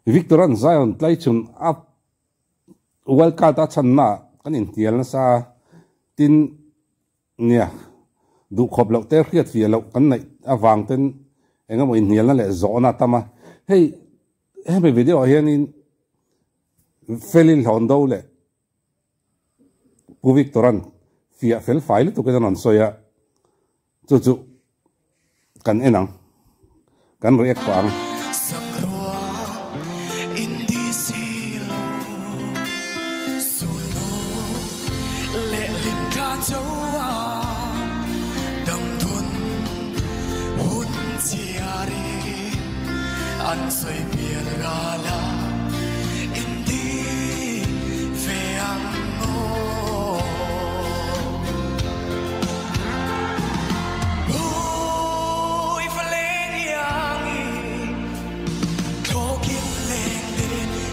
Victoran Zion tlai chun up wildcard ta chan na kan in tial na sa tin nia du khop lo te riat fi lo kan nei awang ten enga mo in nial na le zo na tama hey he video hian in felil hondo le pu Victoran fia fel file tu ke nan soya chu chu kan enang kan react pang anh xoay biển ra la in đi về anh ngô ôi phải lên yang thô kiếm lên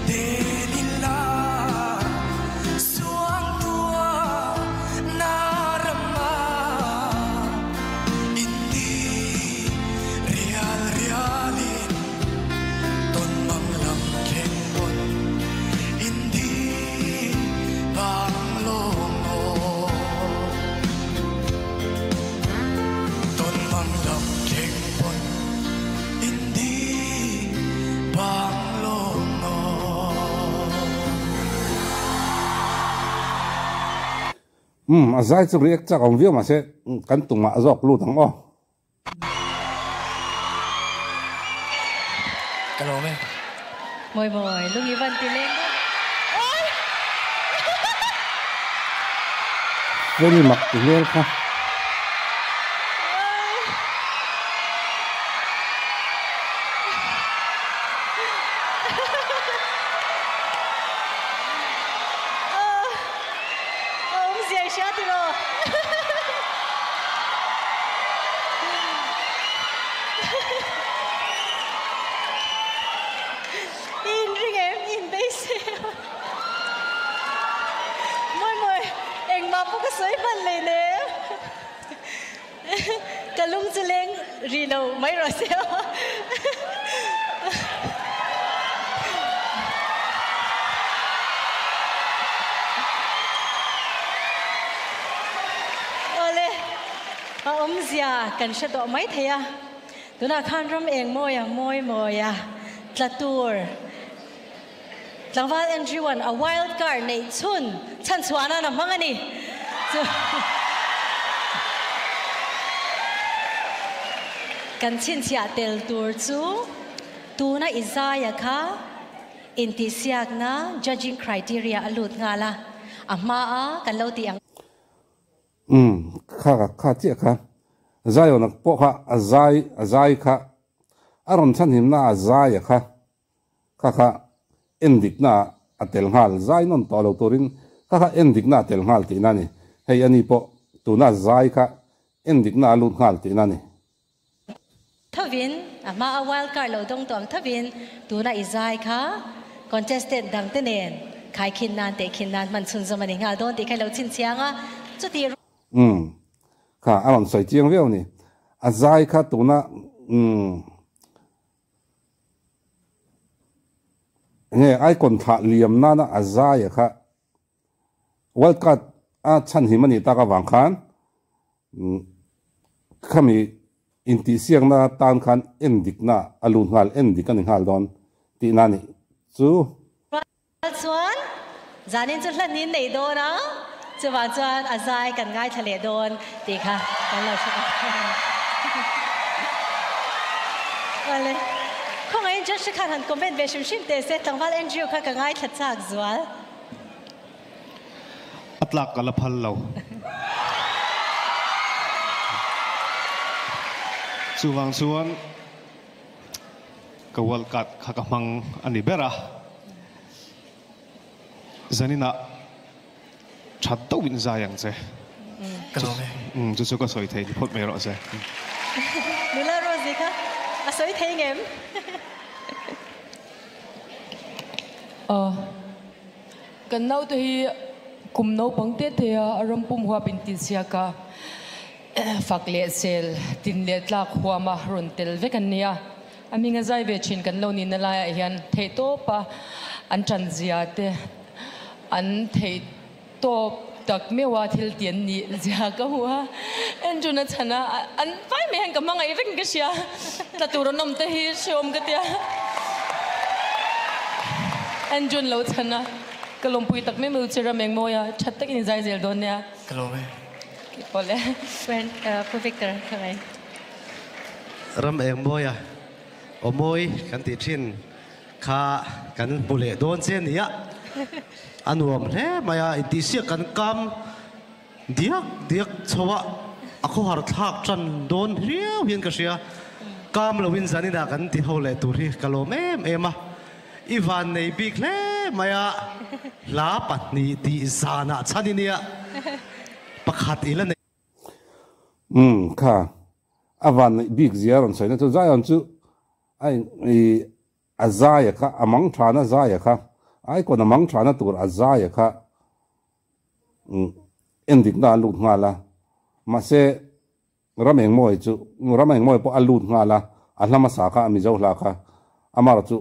để đi la xuống tua na rama in đi real realin azai chu react cha ong view ma se kan tuma zok lu thang o hello me mồi mồi lúc ý văn thì lên very mak ti le kha Kalung Zuleng Rino may Rosel Ole Zia kan siya do may thaya Duna khan ram eng moya Tlatur Langval Andrewan a wild card na chun chan suana na mga ni kan chin sia tel tur chu tu na izaya kha intisiak na judging criteria alut ngala ama a kan lo ti ang kha che kha zayo nak po kha azai kha aron chan him na azai kha endik na atel hal zai non to lo turin kha endik na atel hal ti na ni hei ani po tu na zai kha endik na alut hal ti na ni Thavin ama a wild card lo dong tom thavin tu na izai kha contested dang tenen khai khin nan te khin nan man chun zamani nga don ti khai lo chin chianga chuti kha aron sai chiang veo ni azai kha tu na nghe ai còn thả liềm na azai kha wild card a chan hi mani ta ka wang khan khami inti siang na tan khan endik na alun hal endik kan hal don ti na ni chu chuan zanin chu hlan nin nei do na chuwa chuan azai kan ngai thale don ti kha kan lo chu wale khong ai just khan han comment be shim shim te se tangwal NGO kha ka ngai thlat chak zwal atlak kala phal lo chuwang chuan ka world cup khakamang ani bera zanina thatto win zayang che chu ka soi thei phot me ro che Mila Rosie kha a soi thei ngem kan nau te hi kum no pangte the aram pum hua bin tin sia ka fakle sel tin le tlak huama ron tel ve kan nia ami nga zai ve chin kan lo ni na la hian thei to pa an chan zia te an thei to tak mewa thil tian ni zia ka huwa en juna chana an vai me hang ka manga eveng ka sia ta tur nom te hi shom ka tia en jun lo chana kalom pui tak me mu chira meng moya chat tak in zai zel don ya Kalau me. pole When Victor, okay. ram em moya o moi kan ti thin kha kan bule don chen nia anuam hle maya ti sia kan kam diak chowa akho har thak chan don riau hian ka sia kam lo win zani da kan ti hole tu ri kalom ema ivan nei big hle maya la patni ti zana chani nia pakhat ilan ค่ะอาวันบิ๊กเสียรันใส่เนี่ยจะใจอันจู่ไอ้อาใจค่ะอามังชานะใจค่ะไอ้คนอามังชานะตัวอาใจค่ะเอ็นดิกน่าลุดงาละมาเสรำเองมวยจู่รำเองมวยพออาลุดงาละอันละมาสาค่ะมีเจ้าละค่ะอามาละจู่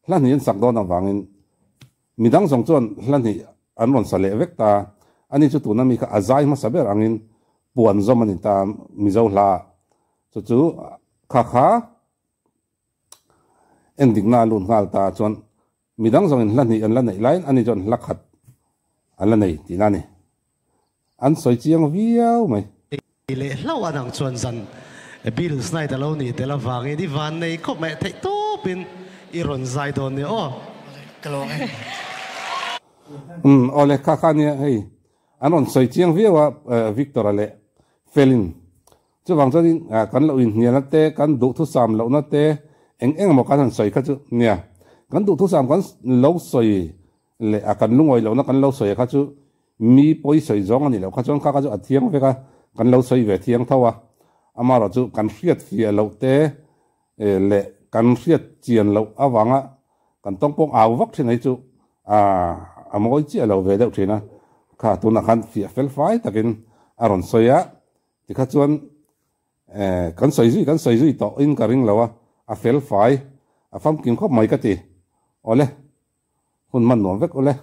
หลังนี้สักโดนอ่ะวังอินมีดังสองจวนหลังนี้อันวันสเลเวกตาอันนี้จู่ตัวนั้นมีค่ะอาใจมาสับเบอร์อังอินปวนจอมันตามมิเจ้าลาจู่ข้าเอ็นดิ้งน่าลุนงาลตาจวนมีดังส่งลันนี่อันลันนี่ไลน์อันนี้จวนลักขัดอันลันนี่ที่นั่นนี่อันสวยเจียงวิวไหมเล่เล่าอันนั้นชวนจันบิลส์ไนแต่เรานี่แต่ละฟังนี่วันนี้ก็ไม่ได้โตเป็นอีรอนไซดอนเนี่ยโอ้ Kalau me. โอเล่ข้าเนี่ยเฮ้ยอันนั้นสวยเจียงวิวว่าวิกตอร์เล่เฟลินจู่บางทีกันเราอินเนี่ยนั่นเต้กันดูทุกสามเรานั่นเต้เอ็งมากันสวยก็จู่เนี่ยกันดูทุกสามกันเราสวยเล่กันลุงไว้เรานั่นกันเราสวยก็จู่มีปอยสวยจ้องอันนี้เราก็จ้องข้าก็จู่อัดเทียงไปกันเราสวยเวทียงเท่าว่าอามาเราจู่กันเสียดเสียเราเต้เล่กันเสียดเจียนเราอาวังอ่ะกันต้องป้องเอาวักที่ไหนจู่อามอยเจียเราเวเดาที่นะข้าตัวนักขันเสียเฟลไฟตะกินอารมณ์สวยอ่ะที่ข้าชวนกันสวยจุยต่ออินการิงเราอ่ะเฟลไฟฟังกินข้าวไม่กะตีโอเล่คุณมันหนวมเวกโอเล่